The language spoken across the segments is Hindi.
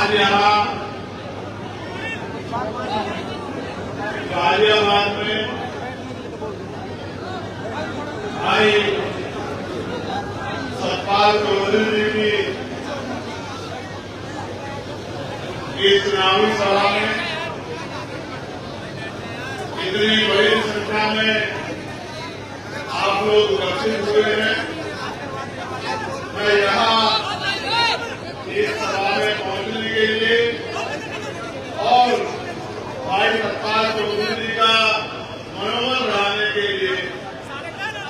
आज यहाँ गाजियाबाद में भाई सतपाल चौधरी जी की चुनावी सभा में इतनी बड़ी संख्या में आप लोग उपस्थित हुए हैं। मैं यहाँ इस सभा में पहुंचने के लिए और भाई सतपाल चौधरी जी का मनोबल बढ़ाने के लिए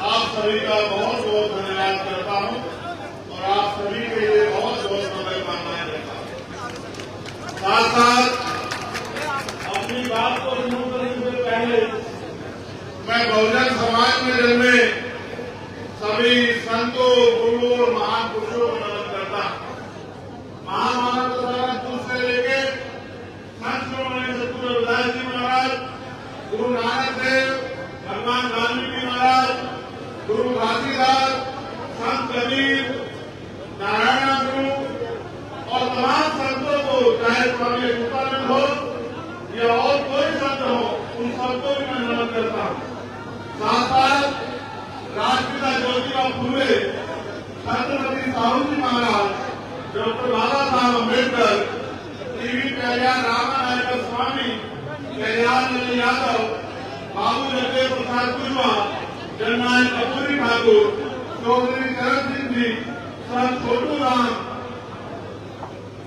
आप सभी का बहुत बहुत धन्यवाद करता हूं और आप सभी के लिए बहुत बहुत शुभकामनाएं देता हूं। साथ साथ अपनी बात को शुरू करने से पहले मैं बहुजन समाज में जन्मे सभी संतों, गुरुओं और महान पुरुषों को नमन करता हूं। महामानव दूर से लेके संत श्रोमणी सतगुरु रविदास जी महाराज, गुरु नानक देव, भगवान वाल्मीकि महाराज, गुरु घासीदास, संत कबीर, नारायण गुरु और तमाम संतों को, चाहे स्वामी विवेकानंद हो या और कोई संत हो, उन सबको भी मैं नमन करता हूँ। साथ साथ राष्ट्रपिता ज्योतिबा फुले, छत्रपति साहू जी महाराज, डॉक्टर बाबा साहब अम्बेडकर, टीवी कल्याण रामानायकर स्वामी, कल्याण यादव, बाबू जगदेव प्रसाद कुशवाहा, जननायक कपूरी ठाकुर, चौधरी चरण सिंह जी, संत छोटू राम,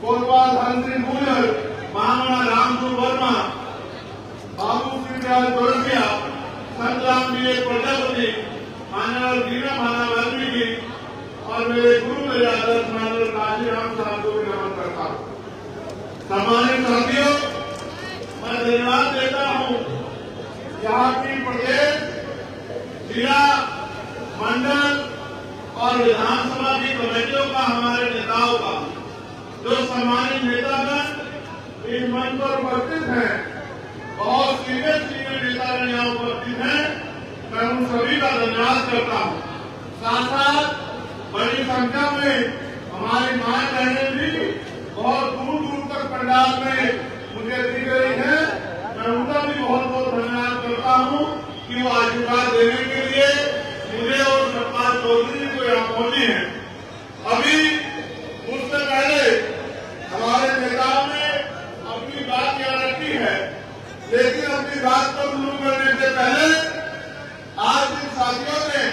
कोतवाल हरि सिंह भूलर, महामना रामसु वर्मा, बाबू सिंह गोरखिया, संत राम जी प्रजापति, मानव दीना माना वाल्मीकि और मेरे गुरु मेरे आदर्श मानव काशीराम साहब को भी नमन करता हूँ। सम्मानित साथियों, मैं धन्यवाद देता हूँ यहाँ की प्रदेश, जिला, मंडल और विधानसभा की कमेटियों का, हमारे नेताओं का, जो सम्मानित नेतागण इस मंच पर उपस्थित हैं, बहुत सीनियर नेतागण यहाँ उपस्थित हैं, मैं उन सभी का धन्यवाद करता हूँ। साथ साथ बड़ी संख्या में हमारी मां बहनें भी बहुत दूर दूर तक पंडाल में मुझे दिख रही है, मैं उनका भी बहुत बहुत धन्यवाद करता हूँ कि वो आशीर्वाद देने के लिए मुझे और सतपाल चौधरी जी को यहाँ पहुंची है। अभी उससे पहले हमारे नेताओं ने अपनी बात यहाँ रखी है, लेकिन अपनी बात को शुरू करने से पहले आज इन साथियों ने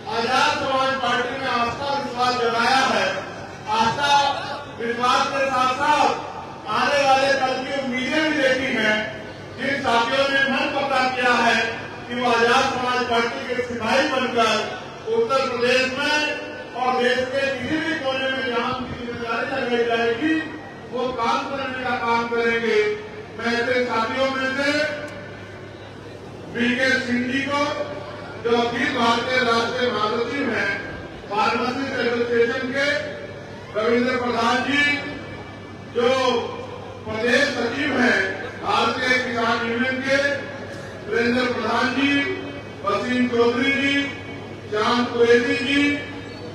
आजाद समाज पार्टी में आस्था विश्वास जगाया है। आस्था विश्वास के साथ साथ आने वाले कल की उम्मीदें भी देखी हैं। जिन साथियों ने मन पक्का किया है कि वो आजाद समाज पार्टी के सिपाही बनकर उत्तर प्रदेश में और देश के किसी भी कोने में जहां उनकी जिम्मेदारी लगाई जाएगी वो काम करने का काम करेंगे। मैं ऐसे साथियों में से बीके सिंह जी को, जो अखिल भारतीय राष्ट्रीय महासचिव हैं, फार्मेसिस्ट एसोसिएशन के रविंद्र प्रधान जी, जो प्रदेश सचिव हैं भारतीय किसान यूनियन के वीरेंद्र प्रधान जी, वसीम चौधरी जी, चांद कुरैशी जी,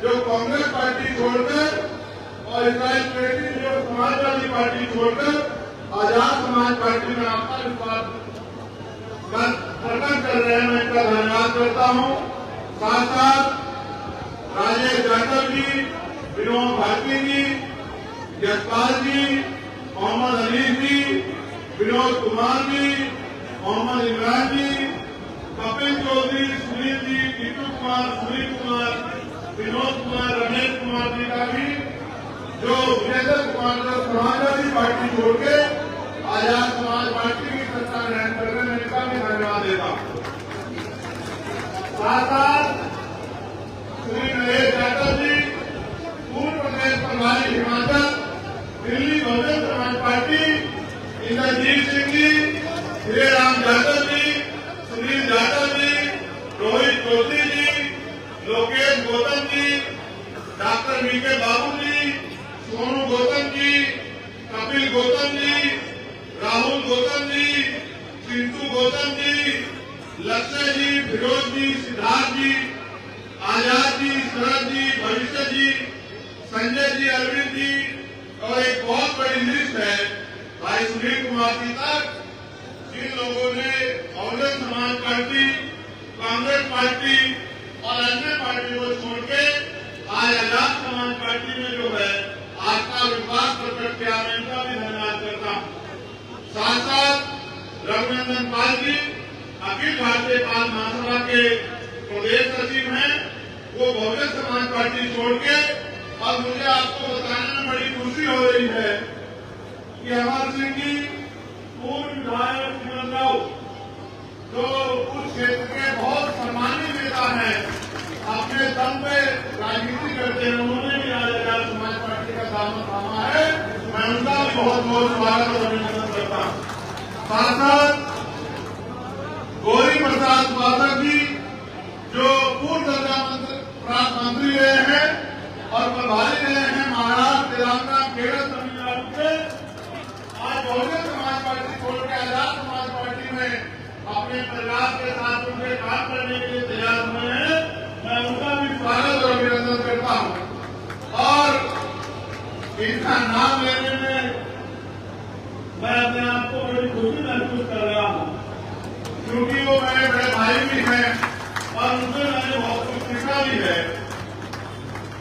जो कांग्रेस पार्टी छोड़कर और इस्राइल पेटी जो समाजवादी पार्टी छोड़कर आजाद समाज पार्टी में आस्था विश्वास प्रकट कर रहे हैं, मैं इनका धन्यवाद करता हूँ। साथ साथ राजेश यादव जी, विनोद भारती जी, यशपाल जी, मोहम्मद अली जी, विनोद कुमार जी, मोहम्मद इमरान जी, कपिल चौधरी, सुनील जी, नीतू कुमार, सुनील कुमार, विनोद कुमार, रमेश कुमार जी का भी, जो वीरेंद्र कुमार जो समाजवादी पार्टी छोड़ के आजाद समाज पार्टी की सत्ता ग्रहण करने में इनका भी धन्यवाद देता हूँ। साथ साथ श्री नरेश यादव जी, पूर्व प्रदेश प्रभारी हिमाचल, दिल्ली बहुजन समाज पार्टी, इंद्रजीत सिंह जी, श्री राम यादव जी, सुनील यादव जी, रोहित चौधरी जी, लोकेश गौतम जी, डॉक्टर वीके बाबू जी, सोनू गौतम जी, कपिल गौतम जी, राहुल गौतम जी, चिंटू गौतम जी, लक्ष्य जी, फिरोज जी, सिद्धार्थ जी, आजाद जी, शरद जी, भविष्य जी, संजय जी, अरविंद जी और एक बहुत बड़ी लिस्ट भाई सुनील कुमार जी तक, जिन लोगों ने बहुजन समाज पार्टी, कांग्रेस पार्टी और अन्य पार्टी को छोड़ के आज आजाद समाज पार्टी में जो है आपका विश्वास प्रकट किया, मैं इनका भी धन्यवाद करता हूँ। साथ साथ रघुनंदन पाल जी अखिल भारतीय पाल महासभा के प्रदेश सचिव हैं, वो बहुजन समाज पार्टी छोड़ के, और मुझे आपको बताने में बड़ी खुशी हो रही है कि अमर सिंह जी पूर्व विधायक श्रीमंत राव, जो उस क्षेत्र के बहुत सम्मानित नेता हैं, अपने दम पे राजनीति करते हैं, उन्होंने भी आज आजाद समाज पार्टी का दामन थामा है। मैं उनका भी बहुत बहुत स्वागत और अभिनंदन करता हूँ। साथ साथ गौरी प्रसाद उपासक जी, जो पूर्व दर्जा प्राप्त मंत्री रहे हैं और प्रभारी रहे हैं महाराष्ट्र, तेलंगाना, केरल, तमिलनाडु के, आज बहुजन समाज पार्टी छोड़ के आजाद समाज पार्टी में अपने परिवार के साथ उनके काम करने के लिए तैयार हुए हैं। मैं उनका भी स्वागत और अभिनंदन करता हूँ। और इनका नाम लेने में मैं अपने आप को बड़ी खुशी महसूस कर रहा हूँ, क्योंकि वो मेरे बड़े भाई भी हैं और उनसे मैंने बहुत कुछ सीखा भी है।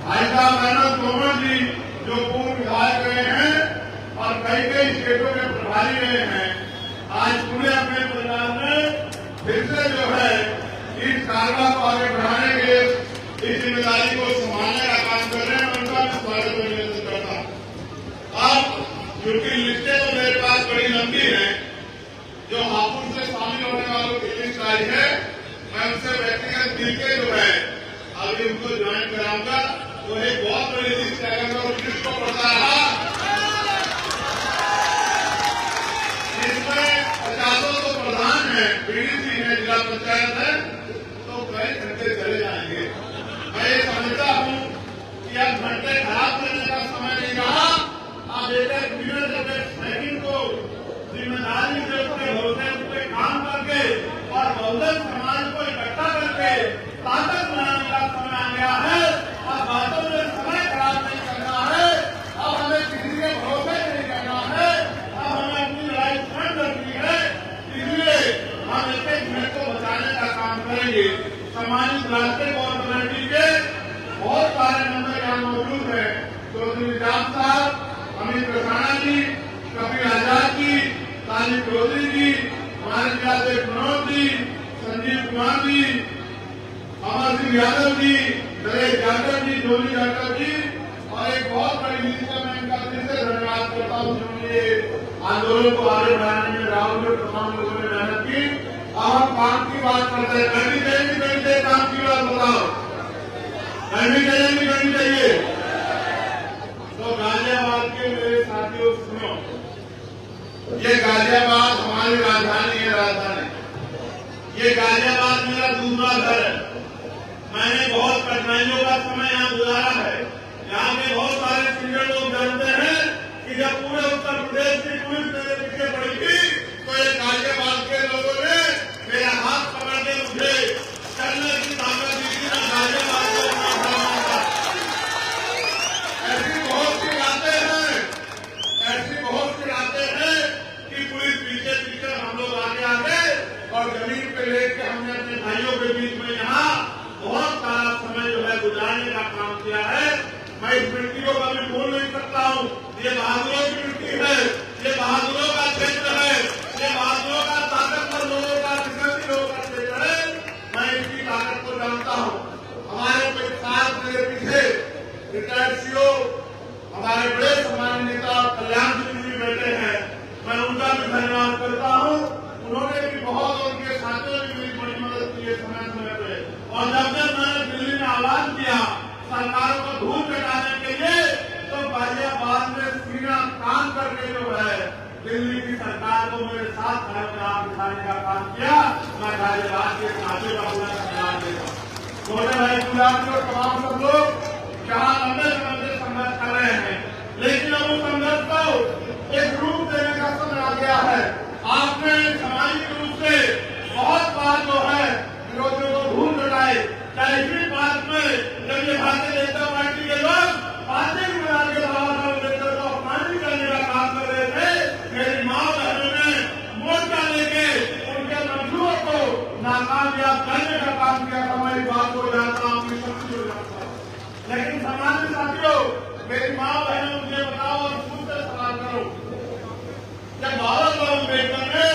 भाई साहब मनोज तोमर जी, जो पूर्व विधायक रहे हैं और कई कई स्टेटों के प्रभारी रहे हैं, आज पूरे अपने परिवार में फिर से जो है इस कारवा को आगे बढ़ाने के लिए इस जिम्मेदारी को संभालने का काम कर रहे हैं। उनका भी स्वागत और अभिनंदन करता हूँ। अब क्योंकि लिस्टें तो मेरे पास बड़ी लंबी है, जो हापुड़ से शामिल होने वालों की लिस्ट आई है, मैं उनसे व्यक्तिगत मिलकर जो है अभी उनको ज्वाइन कराऊंगा। तो एक बहुत बड़ी लिस्ट है, अगर मैं उस लिस्ट को पढ़ता रहा, इसमें 50 तो प्रधान है, बीडीसी है, जिला पंचायत है, तो कई घंटे चले जाएंगे। मैं ये समझता हूँ कि अब घंटे खराब करने का समय नहीं रहा। आप एक मिनट सेकंड को जिम्मेदारी से उसके भरोसे उस काम करके और बहुजन समाज को इकट्ठा करके ताकत बनाने का समय आ गया है। अब बातों में समय खराब नहीं करना है, अब हमें किसी के भरोसे नहीं करना है, अब हमें अपनी लड़ाई स्वयं करनी है। इसलिए हम एक मिनट को बचाने का काम करेंगे। सम्मानित राष्ट्रीय कोर कमेटी के बहुत सारे मेंबर यहाँ मौजूद हैं, चौधरी राम साहब, अमित रसाना जी, कपिल आजाद जी, तालिब चौधरी जी, हमारे जिला से मनोज जी, संजीव कुमार जी, अमर सिंह यादव जी, नरेश यादव जी, जोनी यादव जी, और एक बहुत बड़ी लिस्ट है। मैं इनका दिल से धन्यवाद करता हूँ, जिन्होंने ये आंदोलन को आगे बढ़ाने में राहुल और तमाम लोगों ने मेहनत की। अब हम काम की बात करते हैं। करनी चाहिए काम की बात बताओ, करनी चाहिए। तो गाजियाबाद के मेरे साथियों सुनो, ये गाजियाबाद हमारी राजधानी है, ये गाजियाबाद मेरा दूसरा घर है। मैंने बहुत कठिनाइयों का समय यहाँ गुजारा है। यहाँ के बहुत सारे सीनियर लोग जानते हैं कि जब पूरे उत्तर प्रदेश की पुलिस मेरे पीछे पड़ी थी, तो ये गाजियाबाद के लोगों ने मेरा हाथ पकड़ के मुझे चलने की ताकत दी थी। ना गाजियाबाद को ऐसी बहुत सी बातें हैं कि पुलिस पीछे हम लोग आगे और जमीन पे लेके हमने अपने भाइयों के बीच में यहाँ बहुत सारा समय जो है गुजारने का काम किया है। मैं इस मिट्टी को कभी भूल नहीं सकता हूँ। ये बहादुरों की मिट्टी है, ये बहादुरों का क्षेत्र है, ये बहादुरों का ताकतवर लोगों का, विकसित लोगों का क्षेत्र है। मैं इसकी ताकत को जानता हूँ। हमारे साथ मेरे पीछे रिटायर्ड सीओ, हमारे बड़े सम्मानित नेता कल्याण सिंह जी बैठे हैं, मैं उनका भी धन्यवाद करता हूँ। उन्होंने भी बहुत, उनके साथियों ने भी बड़ी मदद की है समय पे। और जब मैंने दिल्ली में आह्वान किया सरकार को धूल चटाने के लिए, तो गाजियाबाद में सीना काम करके जो है दिल्ली की सरकार को मेरे साथ खड़े काम दिखाने का काम किया। मैं गाजियाबाद के साथियों का पूरा धन्यवाद देता हूँ। छोटे भाई गुलाब और तमाम सब लोग जहाँ लंबे समय से संघर्ष कर रहे हैं, लेकिन अब उस संघर्ष को एक रूप देने का समय आ गया है। आपने सामाजिक रूप से बहुत बार जो है विरोधियों को धूल चटाए। चाहे इसी बात में जब ये भारतीय जनता पार्टी के लोग पार्टी बना के बाबा साहब अम्बेडकर को अपमानित करने का काम कर रहे थे, मेरी सम्मानित साथियों, मेरी माँ बहनों मुझे बताओ और मुझसे सवाल करो, जब बाबा साहब अम्बेडकर ने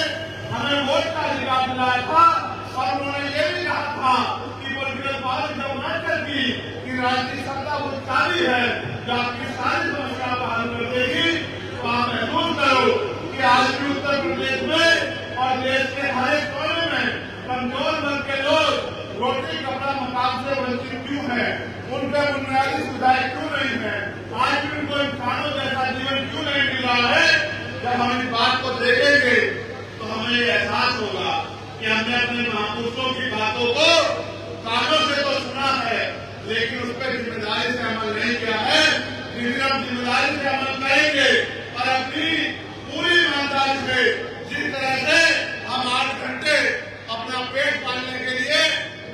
हमें वोट का अधिकार दिलाया था और उन्होंने ये भी कहा था कि पॉलिटिकल पावर जब न करती कि राजनीतिक सत्ता वो चाबी है जो आपकी सारी समस्या का हल कर देगी, तो आप महसूस करो कि आज भी उत्तर प्रदेश में और देश के हर एक कोने में कमजोर वर्ग के लोग रोटी कपड़ा मकान से वंचित क्यों है, उनके बुनियादी सुविधाएं क्यों नहीं है, आज भी उनको इंसानों जैसा जीवन क्यों नहीं मिल रहा है। जब हम इस बात को देखेंगे तो हमें एहसास होगा कि हमने अपने महापुरुषों की बातों को कानों से तो सुना है, लेकिन उस पर जिम्मेदारी से अमल नहीं किया है। जिस हम जिम्मेदारी से अमल करेंगे और अपनी पूरी ईमानदारी से जिस तरह से हम 8 घंटे अपना पेट पालने के लिए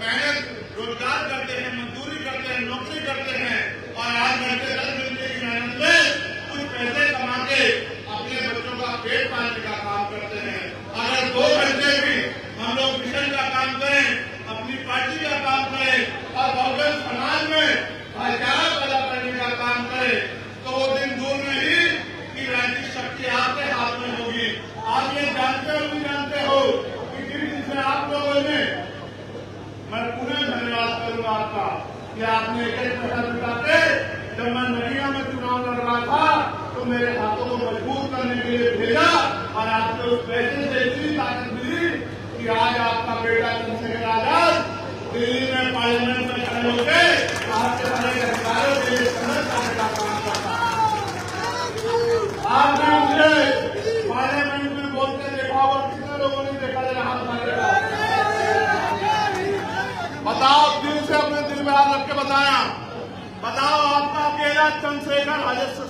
मेहनत रोजगार करते हैं, मजदूरी करते हैं, नौकरी करते हैं और 8 घंटे 10 घंटे की मेहनत में कुछ पैसे कमा के अपने बच्चों का पेट पालने का काम करते हैं, अगर 2 घंटे भी हम लोग मिशन का काम करें, अपनी पार्टी का काम करें और बहुजन समाज में भाईचारा पैदा करने का काम करें, तो वो दिन दूर नहीं कि राजनीतिक शक्ति आपके हाथ में होगी। आप ये जानते हो नहीं जानते हो कि जिस दिन से आप लोगों ने, मैं पूरे धन्यवाद करूंगा आपका कि आपने एक पैसा जुटाते, जब मैं नगीना में चुनाव लड़ रहा था तो मेरे हाथों को मजबूत करने के लिए भेजा और आपको उस पैसे से इतनी ताकत मिली कि आज आपका बेटा चंद्रशेखर आजाद दिल्ली में पार्लियामेंट में खड़े होकर आपके सारे अधिकारों के लिए संघर्ष करने का काम करता है। आपने मुझे पार्लियामेंट में बोलते देखा और कितने लोगों ने देखा हाथ मारेगा, बताओ दिल से अपने दिल में हाथ रख के बताओ आपका अकेला चंद्रशेखर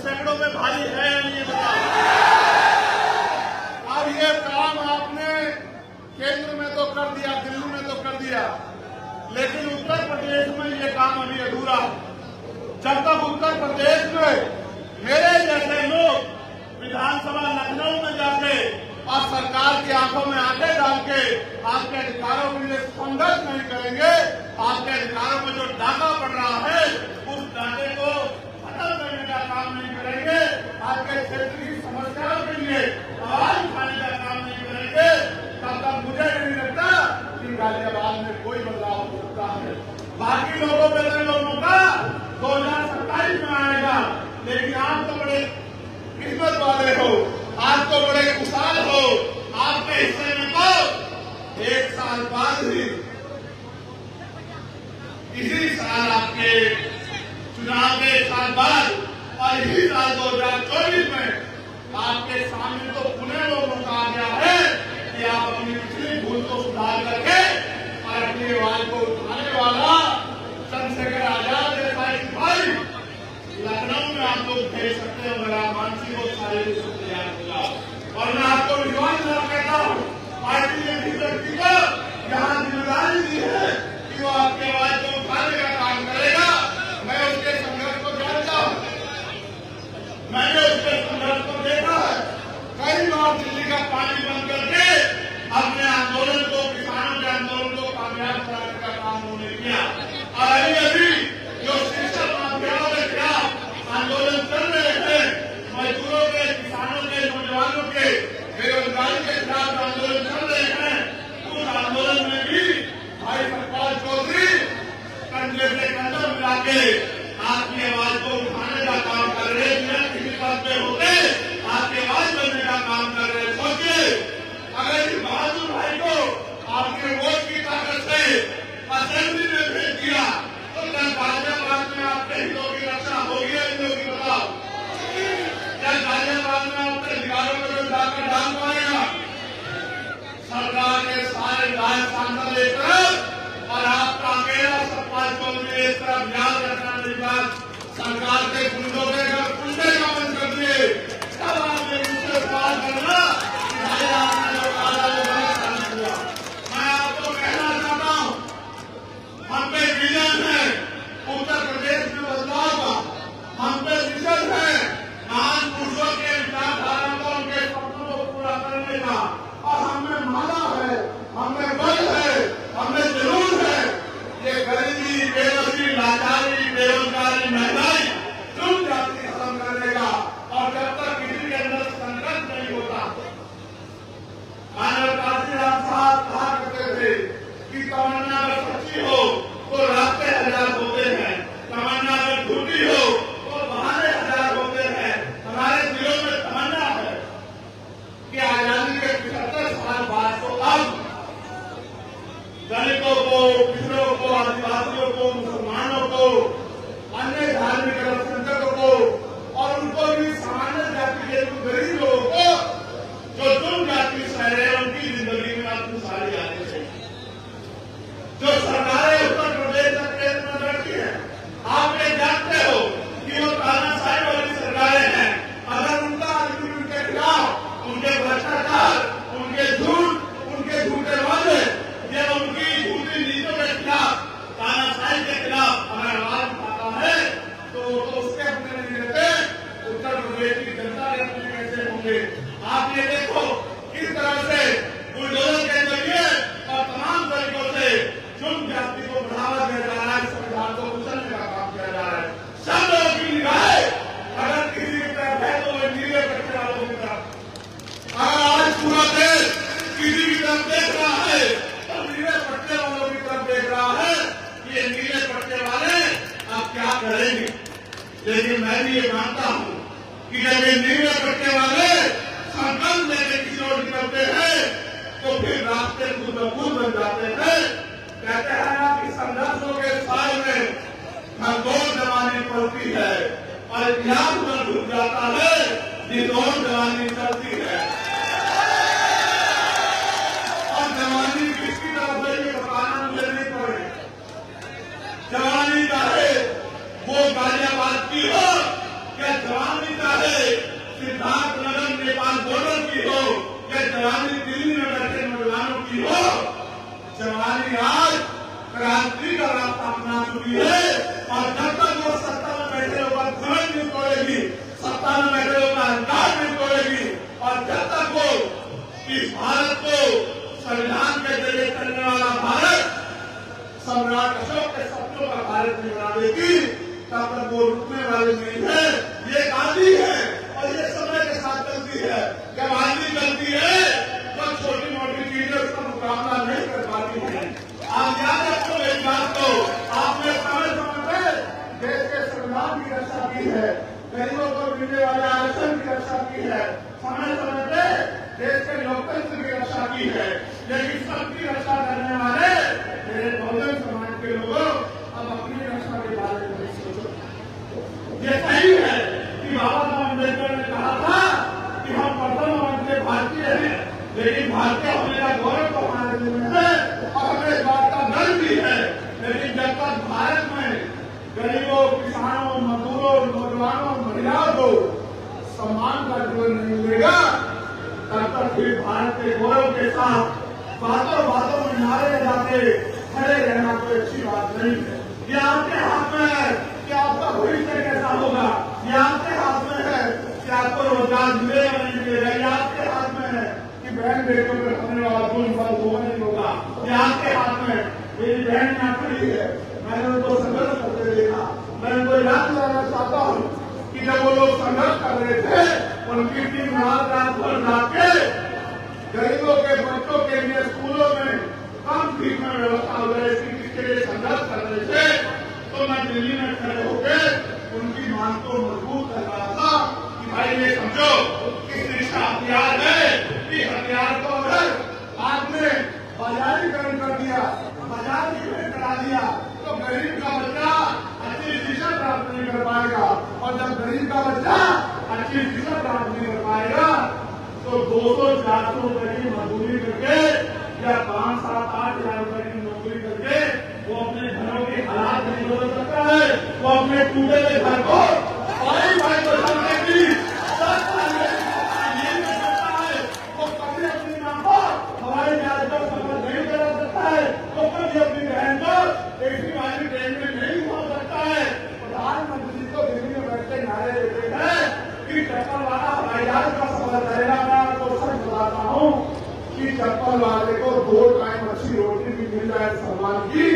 सैकड़ों में भारी है या नहीं, बताओ। अब ये काम आपने केंद्र में तो कर दिया, दिल्ली में तो कर दिया, लेकिन उत्तर प्रदेश में ये काम अभी अधूरा। जब तक उत्तर प्रदेश में मेरे जैसे लोग विधानसभा लखनऊ में जाके और सरकार की आंखों में आंखें डाल के आपके अधिकारों के लिए संघर्ष नहीं करेंगे, आपके अधिकारों में जो डाका पड़ रहा है उस डाके को खत्म करने का काम नहीं करेंगे, आपके क्षेत्र की समस्याओं के लिए आवाज उठाने का काम नहीं करेंगे, तब तक मुझे नहीं लगता कि गाजियाबाद में कोई बदलाव हो सकता है। बाकी लोगों पे लोगों का 2027 में आएगा, लेकिन आप तो बड़े किस्मत वाले हो, आप तो बड़े खुशहाल हो, आपके हिस्से में तो 1 साल बाद ही, इसी साल आपके चुनाव के 1 साल बाद और इसी साल 2024 में आपके सामने तो पुनः लोगों का आ गया है कि आप अपनी पिछली भूल को सुधार करके और अपनी आवाज को उठाने वाला चंद्रशेखर आजाद जैसा एक भाई लखनऊ में आप लोग भेज सकते हैं, मेरा मानसिक और शारीरिक रूप से तैयार होगा। और मैं आपको विश्वास दिला कहता हूँ, पार्टी ने भी व्यक्ति को यहाँ जिम्मेदारी दी है कि वो आपकी आवाज को उठाने का काम करेगा। मैं उसके संघर्ष को जानता हूँ, मैंने उसके संघर्ष को देखा है। कई बार दिल्ली का पानी बंद करके अपने आंदोलन को, किसानों के आंदोलन को कामयाब कराने का काम उन्होंने किया। और अभी जो शिक्षक माफियाओं के खिलाफ आंदोलन कर रहे हैं, मजदूरों के, किसानों के, नौजवानों के, बेरोजगारी के खिलाफ आंदोलन कर रहे हैं, उस आंदोलन में भी भाई सतपाल चौधरी कंधे से कंधा मिला के आपकी आवाज को उठाने का काम कर रहे हैं। किसी पद पे होते आपकी आवाज बनने का काम कर रहे हैं। सोचिए, अगर इस बहादुर भाई को आपके वोट की ताकत से असेंबली में भेज दिया तो क्या गाजियाबाद में आपके हितों की रक्षा होगी या नहीं होगी, बताओ। क्या गाजियाबाद में आपके अधिकारों को जो जाकर डाल पाएगा? सरकार के सारे राज्य सांसद एक तरफ और आपका अकेला सतपाल चौधरी एक तरफ, याद रखना मेरी बात। सरकार के गुंडों के घर कुंडे का बंद कर दिए, तब आप एक दूसरे सवाल करना कि भाई आपने जो कहा वो गलत साबित हुआ। मैं आपको कहना चाहता हूँ, हम पे विजन है उत्तर प्रदेश में बदलाव का, हम पे विजन है महान पुरुषों के विचारधारा को, उनके सपनों को पूरा करने का, और हमें माना है, हमें बल है, हमें जरूर है। ये गरीबी, बेबसी, लाचारी, बेरोजगारी, महंगाई कैसे होंगे। आप ये देखो किस तरह से बुलडोजर के जरिए और तमाम तरीकों से जुर्म जाति को बढ़ावा दिया जा रहा है, संविधान को कुचलने का काम किया जा रहा है। सब लोगों की निगाहें अगर किसी की तरफ है तो वह नीले पट्टे वालों की तरफ। अगर आज पूरा देश किसी की तरफ देख रहा है तो नीले पट्टे वालों की तरफ देख रहा है। ये नीले पट्टे वाले अब क्या करेंगे। लेकिन मैं भी ये मानता हूं कि जब ये नीले पट्टे वाले संकल्प लेकर किसी और निकलते हैं तो फिर रास्ते खुद ब खुद बन जाते हैं। कहते हैं ना कि संघर्षों के साल में खरगोश जवानी पलती है और इतिहास में डूब जाता है जिदौर जवानी चलती है। और जवानी किसकी तरफ है ये बताना मुझे नहीं पड़े। जवानी चाहे वो गाजियाबाद की हो या जवानी चाहे सिद्धार्थ नगर नेपाल बॉर्डर की हो या जवानी दिल्ली में बैठे नौजवानों की हो, जवानी आज क्रांति का रास्ता अपना चुकी है। और जब तक वो सत्ता में बैठे लोगों का धर्म नहीं तोड़ेगी, सत्ता में बैठे लोगों का अहंकार नहीं तोड़ेगी, और जब तक वो इस भारत को संविधान के जरिए चलने वाला भारत सम्राट अशोक के सपनों का भारत नहीं बना देगी, तब तक वो रुकने वाले नहीं है। ये आंधी है और ये समय के साथ चलती है। जब आंधी चलती है तो छोटी मोटी चीजें उसका मुकाबला नहीं कर पाती है। आप याद रखो इस बात को। आपने समय समय पे देश के संविधान की रक्षा की है, गरीबों को मिलने वाले आरक्षण की रक्षा की है, समय समय पे देश के लोकतंत्र की रक्षा की है। लेकिन सबकी रक्षा करने वाले मेरे बहुजन समाज के लोगों अब अपनी रक्षा के बारे में नहीं सोचो। ये सही है कि बाबा साहब अम्बेडकर ने कहा था कि हम प्रथम वर्ग के भारतीय हैं, लेकिन भारतीय होने का गौरव तो हमारे दिल में है और हमें इस बात का गर्व भी है। लेकिन जब तक भारत में गरीबों, किसानों, मजदूरों, नौजवानों, महिलाओं को सम्मान का जीवन नहीं मिलेगा, तब तक फिर भारत के गौरव के साथ बातों बातों में नारे लगाते खड़े रहना कोई अच्छी बात नहीं है। ये आपके हाथ में है कि आपका भविष्य कैसा होगा। ये आपके हाथ में है कि आपको रोजगार मिलेगा नहीं मिलेगा। ये आपके हाथ में है कि बहन बेटों पर होने वाला जुल्म होगा नहीं होगा। ये आपके हाथ में। मेरी बहन यहाँ खड़ी है, मैंने उनको संघर्ष करते देखा। मैं उनको याद दिलाना चाहता हूँ कि जब वो लोग संघर्ष कर रहे थे, उनकी टीम रात भर जाके गरीबों के बच्चों के लिए स्कूलों में कम फीस में व्यवस्था हो जाए इसके लिए संघर्ष कर रहे थे। तो मैं दिल्ली में खड़े होकर उनकी मांग को मजबूत कर रहा था कि भाई ये समझो किस देश का हथियार है कि हथियार को अगर आपने बाजारीकरण कर दिया, बाजारीकरण करा दिया, तो गरीब का बच्चा अच्छी शिक्षा प्राप्त नहीं कर पाएगा। और जब गरीब का बच्चा अच्छी शिक्षा प्राप्त नहीं कर पाएगा तो 200-400 रुपए की मजदूरी करके या 5-7-8 हजार रुपए की नौकरी करके वो अपने घरों के हालात नहीं बदल सकता है। वो अपने टूटे हुए घर को भाई को चलने की ये नहीं सकता है। वो कभी अपनी मां को हवाई जहाज पर सफर नहीं करा सकता है। वो कभी अपनी बहन को एसी वाली ट्रेन में नहीं घुमा सकता है। प्रधानमंत्री को दिल्ली में बैठे नारे देते हैं कि चप्पल वाला हवाई जहाज का सफर करेगा। मैं आपको सच बताता हूँ कि चप्पल वाले को 2 टाइम अच्छी रोटी भी मिल जाए सम्मान की,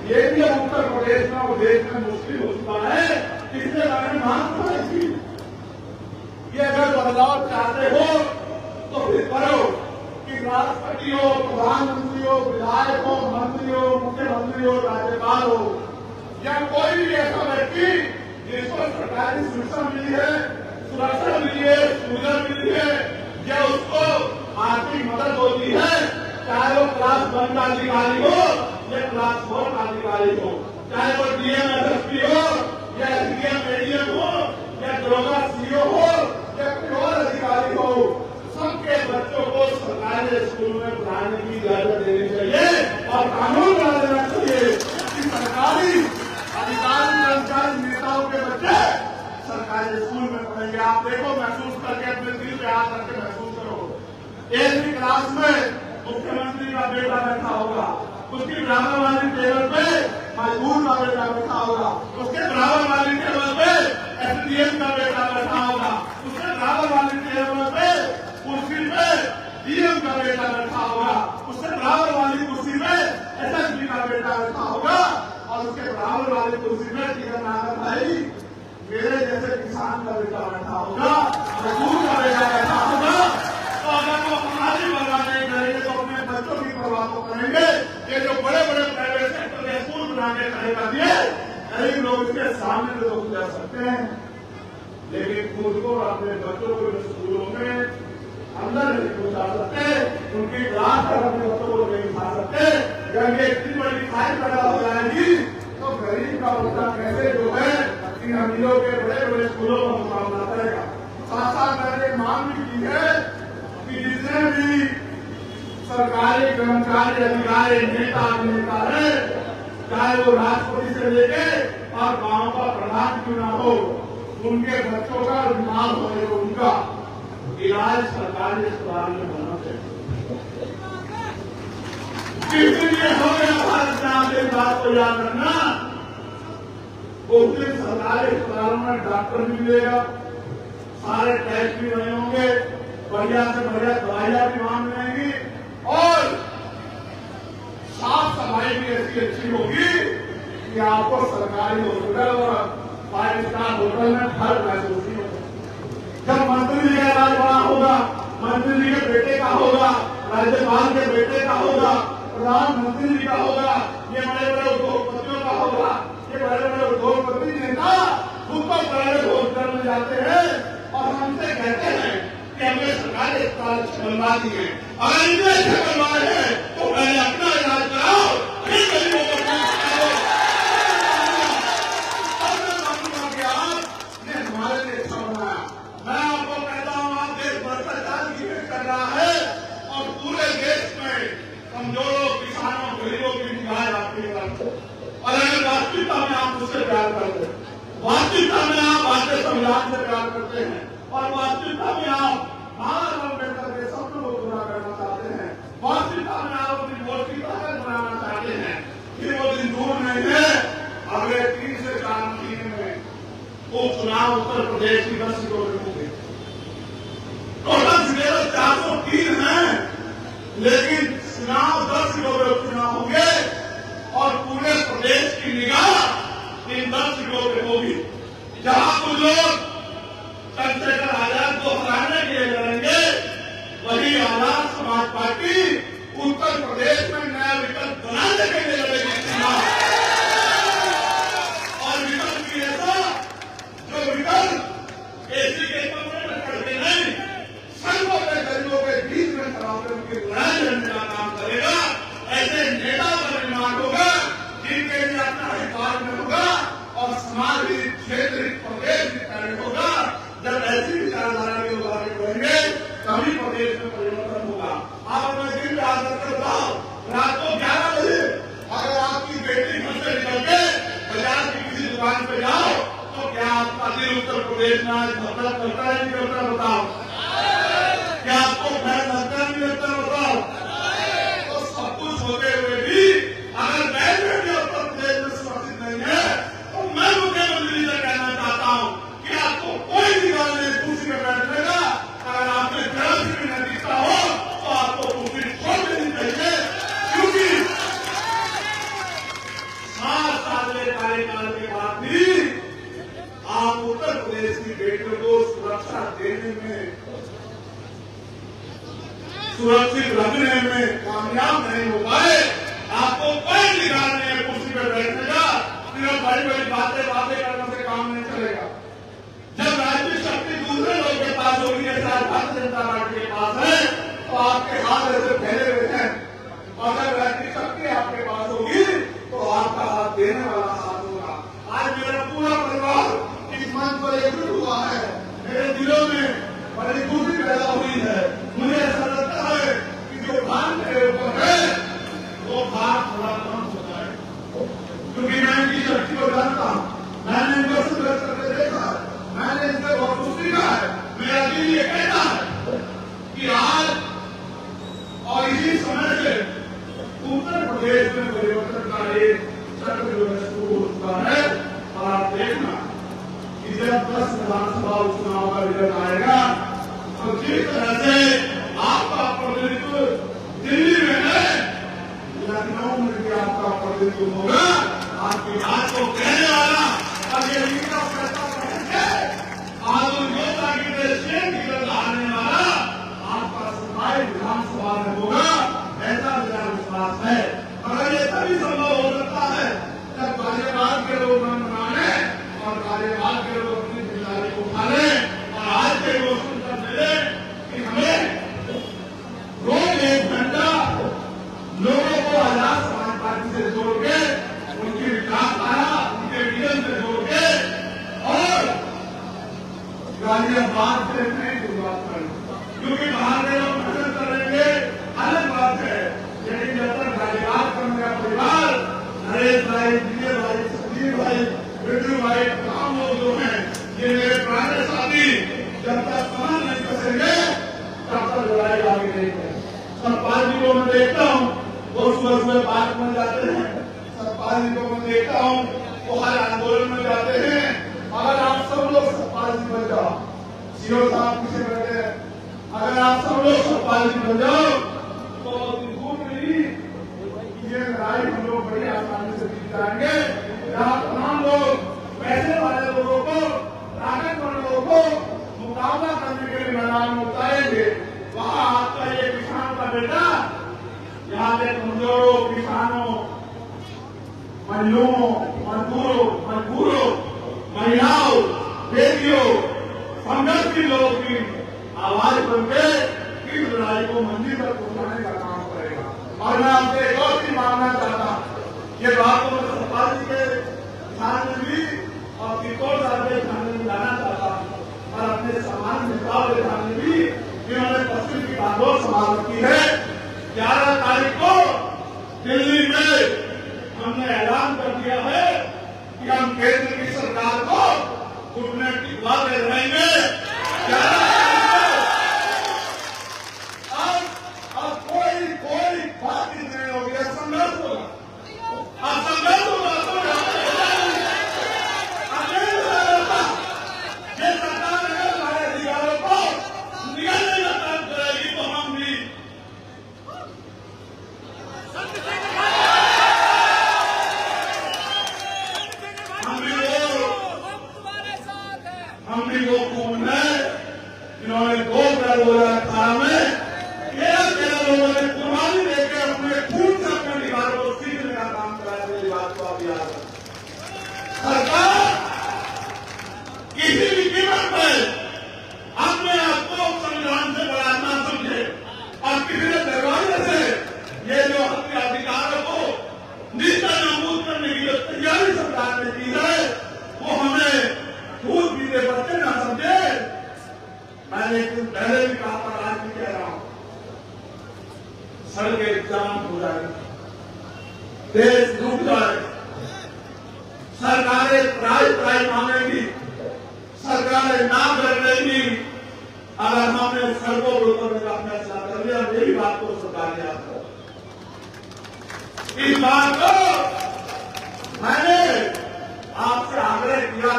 ये भी उत्तर प्रदेश में और देश में मुश्किल हो चुका है। इसके बारे में मांग करेगी। ये अगर बदलाव चाहते हो तो फिर करो कि राष्ट्रपति हो, प्रधानमंत्री हो, विधायक हो, मंत्री हो, मुख्यमंत्री हो, राज्यपाल हो या कोई भी ऐसा व्यक्ति जिसको सरकारी सुरक्षा मिली है, सुरक्षा मिली है, सुविधा मिली है या उसको आर्थिक मदद होती है, चाहे वो क्लास 1 का अधिकारी हो या क्लास 4 का अधिकारी हो, चाहे वो डीएम एसएसपी हो या एसडीएम एडीएम हो या दरोगा सीओ हो या कोई और अधिकारी हो, सबके बच्चों को सरकारी स्कूल में पढ़ाने की इजाजत देनी चाहिए और कानून बना देना चाहिए कि सरकारी अधिकारी कर्मचारी नेताओं के बच्चे सरकारी स्कूल में पढ़ेंगे। आप देखो, महसूस करके अपने दिल पे हाथ रख महसूस करो। एक भी क्लास में मुख्यमंत्री का बेटा बैठा होगा, उसकी बराबर वाली टेबल पे मजदूर का बेटा बैठा होगा, उसके बराबर वाली टेबल पे एसडीएम का बेटा बैठा होगा, उसके बराबर वाली टेबल पे का बेटा बैठा होगा, उससे बराबर वाली कुर्सी में एसएसपी का बेटा बैठा होगा और उसके बराबर वाली कुर्सी में टीका नागर भाई मेरे जैसे किसान का बेटा बैठा होगा, मजदूर का बेटा बैठा होगा। तो अगर वो हमारी परवाह नहीं करेंगे तो अपने बच्चों की परवाह तो करेंगे। ये जो बड़े बड़े प्राइवेट सेक्टर में स्कूल बनाने खड़े कर दिए, गरीब लोग इसके सामने तो गुजर सकते हैं, लेकिन खुद को और अपने बच्चों को स्कूलों में अंदर नहीं पहुंचा सकते, उनकी क्लास पर अपने बच्चों को नहीं खा सकते। जब ये इतनी बड़ी खाई पैदा हो जाएगी तो गरीब का बच्चा कैसे जो है इन अमीरों के बड़े बड़े स्कूलों का मुकाबला करेगा। साथ साथ मैंने मांग भी की है कि जितने भी सरकारी कर्मचारी अधिकारी नेता अभिनेता है, चाहे वो राष्ट्रपति से लेके और गांव का प्रधान क्यों न हो, उनके बच्चों का बीमार होने को उनका इलाज सरकारी अस्पताल में होना चाहिए। इसलिए हो गया भारत में आप एक बात को याद रखना, उस दिन सरकारी अस्पतालों में डॉक्टर भी मिलेगा, सारे टेस्ट भी बने होंगे, बढ़िया से बढ़िया दवाइयां भी वहां मिलेंगी और साफ सफाई भी ऐसी अच्छी होगी कि आपको सरकारी हॉस्पिटल और 5 स्टार होटल में फर्क महसूस नहीं होगा। जब मंत्री जी का इलाज बड़ा होगा, मंत्री जी के बेटे का होगा, राज्यपाल के बेटे का होगा, प्रधानमंत्री जी का होगा, ये बड़े बड़े उद्योगपतियों का होगा, ये बड़े बड़े उद्योगपति नेता खुद तो प्राइवेट हॉस्पिटल में जाते हैं और हमसे कहते हैं कि हमें सरकारी अस्पताल बनवा दिए। अगर इतने अच्छे बनवाए हैं तो पहले अपना इलाज कराओ, फिर गरीबों को हमारे लिए अच्छा बनाया। मैं आपको कहता हूँ, आप देश भ्रष्टाचार की भेंट कर रहा है और पूरे देश में कमजोरों, किसानों, गरीबों की निगाह आपकी तरफ। और अगर वास्तविकता में आप उससे प्यार करते हैं, वास्तविकता में आप भारतीय संविधान से प्यार करते हैं और वास्तविकता में आप बाबा अम्बेडकर के सपनों को पूरा करना चाहते हैं, वास्तविकता में आप अपनी वोट की ताकत बनाना चाहते हैं, फिर वो दिन दूर नहीं है। अगले 3 से 4 महीने में वो चुनाव उत्तर प्रदेश की 10 सीटों में होंगे। टोटल सीटें 403 हैं, लेकिन चुनाव 10 सीटों में चुनाव होंगे और पूरे प्रदेश की निगाह इन 10 सीटों पे होगी। जहां कुछ लोग चंद्रशेखर आजाद को हराने के लिए लड़ेंगे, वही आजाद समाज पार्टी उत्तर प्रदेश में नया विकल्प बनाने के लिए लड़ेगी चुनाव। और विकल्प की ऐसा जो विकल्प एसी के कमरे में करके नहीं, संघों के गरीबों के बीच में खड़े उनकी लड़ाई लड़ने का काम करेगा। ऐसे नेता का निर्माण होगा जिनके लिए अपना अधिकार में होगा और समाज ही, क्षेत्र ही, प्रदेश ही कार्य होगा। जब ऐसी विचारधारा के लोग आगे बढ़ेंगे तभी प्रदेश में परिवर्तन होगा। आप अपने दिन में आदर कर रहा रात को 11 बजे अगर आपकी बेटी घर से निकल के बाजार की किसी दुकान पे जाओ तो क्या आपका दिल उत्तर प्रदेश में आज भद्रा करता है नहीं करता, बताओ? क्या आपको भय लगता है नहीं लगता, बताओ? तो सब कुछ होते हुए भी अगर मैं बेटी उत्तर प्रदेश में सुरक्षित नहीं है तो मैं मुख्यमंत्री से कहना चाहता हूँ कि आपको कोई भी गाल नहीं कुर्सी में बैठने का। अगर आपने जरा सी भी नतीजा हो तो आपको कुर्सी छोड़ देनी चाहिए, क्योंकि 7 साल के कार्यकाल के बाद भी आप उत्तर प्रदेश की बेटियों को सुरक्षा देने में, सुरक्षित रखने में कामयाब नहीं हो पाए। आपको कोई अधिकार नहीं है कुर्सी पर बैठने का, सिर्फ बड़ी बड़ी बातें करने से काम नहीं चलेगा। जब राजनीतिक शक्ति दूसरे लोग के पास होगी, जैसे आज भारतीय जनता पार्टी के पास है, तो आपके हाथ ऐसे फैले हुए हैं। अगर राजनीतिक शक्ति आपके पास होगी तो आपका हाथ देने वाला हाथ होगा। आज मेरा पूरा परिवार इस मंच पर एकजुट हुआ है। मेरे दिलों में बड़ी खुशी पैदा हुई है। मुझे ऐसा लगता है कि जो भार मेरे ऊपर है वो भार थोड़ा कम हो जाए, क्योंकि मैं इनकी शक्ति को जानता हूँ, मैंने इनको संघर्ष करके देखा है, मैंने इनसे बहुत कुछ सीखा है। मेरा दिल ये कहता है कि आज और इसी समय से उत्तर प्रदेश में परिवर्तन का एक चक्र जो है शुरू हो चुका है। और आप देखना कि जब 10 विधानसभा उपचुनाव का रिजल्ट आएगा तो जिस तरह से आपका प्रतिनिधित्व दिन तुम होगा आपकी बात को कहने वाला और ये लीडर पैसा आलू योजना की ड्रेस आने वाला आपका सफाई विधानसभा में होगा, ऐसा मेरा विश्वास है। मगर ये तभी संभव हो सकता है जब कार्यकाल के लोग मन माने और कार्यकाल के लोग अपनी जिम्मेदारी को उठा लें और आज के वो सुनकर मिले कि हमें रोज 1 घंटा लोगों को आजाद समाज पार्टी से जोड़ के उनकी विचारधारा उनके विजन से जोड़ के और गाजियाबाद से नहीं शुरुआत करें, क्योंकि बाहर के लोग मदद करेंगे अलग बात है, लेकिन जब तक गाजियाबाद का मेरा परिवार नरेश भाई, विजय भाई, संजीव भाई, बिट्टू भाई, तमाम लोग जो हैं ये मेरे पुराने साथी, जब तक कमर नहीं कसेंगे तब तक लड़ाई आगे नहीं है। सरपाल जी को मैं देखता हूँ वो सुबह पार्क में जाते हैं, सरपाल जी को मैं देखता हूँ वो हर आंदोलन में जाते हैं। अगर आप सब लोग सरपाल जी बन जाओ, सीओ साहब पीछे बैठे हैं, अगर आप सब लोग सरपाल जी बन जाओ तो दूर नहीं ये लड़ाई हम लोग बड़ी आसानी से जीत जाएंगे। जहाँ तमाम लोग पैसे वाले लोगों को, ताकतवर लोगों को मुकाबला करने के लिए मैदान में उतारेंगे, वहाँ आपका ये किसान का बेटा यहाँ के कमजोरों, किसानों, महिलाओं, मजदूरों, महिलाओं, बेटियों, संघर्ष की लोगों की आवाज बनके इस लड़ाई को मंजिल तक पहुंचाने का काम करेगा। और मैं आपसे एक और चीज मांगना चाहता हूँ, ये बात तो मैं सरपाल जी के ध्यान में भी और किशोर साहब के ध्यान में लाना चाहता हूँ और अपने सामान्य नेताओं के ध्यान में भी जिन्होंने पश्चिम की बागडोर संभाल रखी है। 11 तारीख को दिल्ली में हमने ऐलान कर दिया है कि हम केंद्र की सरकार को घुटने टिकवाते रहेंगे। 11 अब कोई बात नहीं होगी, संघर्ष होगा, अब संघर्ष होगा। ये सरकार अगर हमारे अधिकारों को निगलने का काम करेगी तो हम भी वो कौन है जिन्होंने 2018 में 13 लोगों ने कुर्बानी देकर अपने खून से अपने अधिकारों को सीखने का काम कराया। मेरी बात को आप याद रखें। सरकार किसी भी कीमत पर अपने आप को संविधान से बड़ा ना समझे और किसी ने दरवाजे से ये जो अपने अधिकारों को निष्ठा नाबूद करने की जो तैयारी सरकार ने की है वो हमें दूध पीते बच्चे ना समझे। मैंने कुछ पहले भी कहा था, आज भी कह रहा हूं, सड़कें जाम हो जाएगी, देश डूब जाएगा, सरकारें प्राय मांगेगी, सरकारें ना कर देंगी अगर हमने सड़कों पर उतरने का फैसला कर लिया। मेरी बात को सरकार याद करो, इस बात को मैंने आपसे आग्रह किया,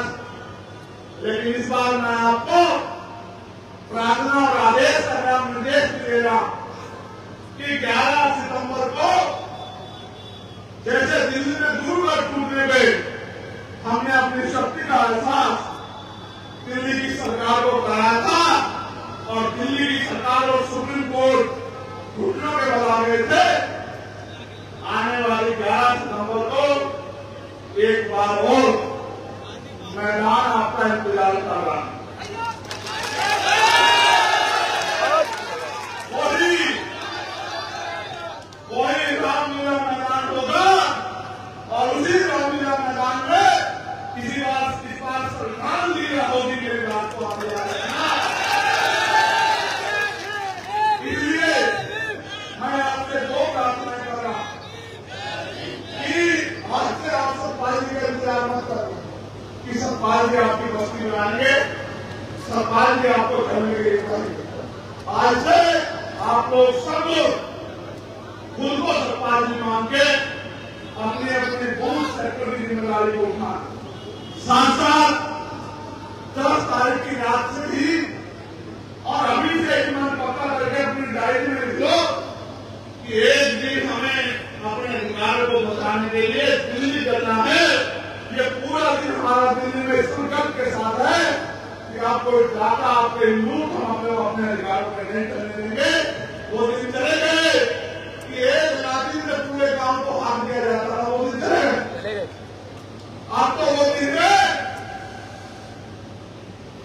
लेकिन इस बार मैं आपको प्रार्थना और आदेश कर रहा हूं, निर्देश भी दे रहा हूं कि 11 सितंबर को जैसे दिल्ली में दूरगार टूटने गए, हमने अपनी शक्ति का एहसास दिल्ली की सरकार को कराया था और दिल्ली की सरकार और सुप्रीम कोर्ट घुटनों के बल आ गए थे। आने वाली 11 सितंबर को एक बार और मैदान आपका इंतजार कर रहा है। वही रामलीला मैदान होगा और उसी रामलीला मैदान में इस बार संविधान लीला होगी। मेरी बात को आप याद रखना। इसलिए मैं आपसे 2 प्रार्थनाएं कर रहा हूं कि आज से आप सरपाल जी का इंतजार मत करो कि सरपाल जी आपकी बस्ती में आएंगे, सरपाल जी आपको करने के लिए करेंगे। आज से आप लोग सब लोग खुद को सरपाल जी मान के अपने अपने बूथ सेक्टर की जिम्मेदारी को उठा। साथ साथ 10 तारीख की रात से ही और अभी से एक मन पक्का करके अपनी डायरी में लिख लो कि एक दिन हमें अपने अधिकारों को बता बचाने के लिए दिल्ली चलना है। ये पूरा दिन हमारा दिल्ली में संकल्प के साथ है कि आपको ज्यादा आपके मुल्क हम अपने अधिकारों पर नहीं चलने देंगे। वो दिन चले गए कि एक लाठी से पूरे गांव को हाथ दिया जाता था, वो दिन चले गए। आप तो वो दिन में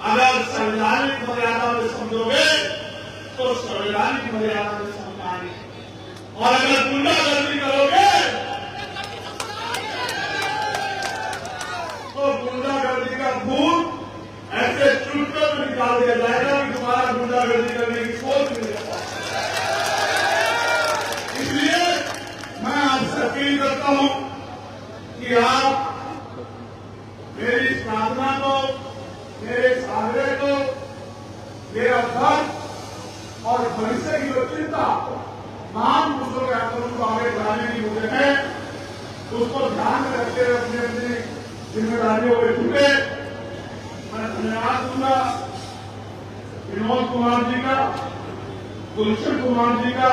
अगर संवैधानिक मर्यादा में समझोगे तो संवैधानिक मर्यादा में समझना नहीं, और अगर गुंडागर्दी करोगे तो गुंडागर्दी का भूत ऐसे चुटकियों में निकाल दिया जाएगा कि तुम्हारा गुंडागर्दी करने की सोच नहीं रहता। इसलिए मैं आपसे अपील करता हूं कि आप मेरी इस प्रार्थना को, मेरे इस आग्रह को, मेरा धर्म और भविष्य की जो चिंता महान पुरुषों के आंदोलन को आगे बढ़ाने की मुझे है, उसको ध्यान में रखते हुए अपनी अपनी जिम्मेदारियों को जुटे। मैं धन्यवाद दूंगा विनोद कुमार जी का, गुलशन कुमार जी का,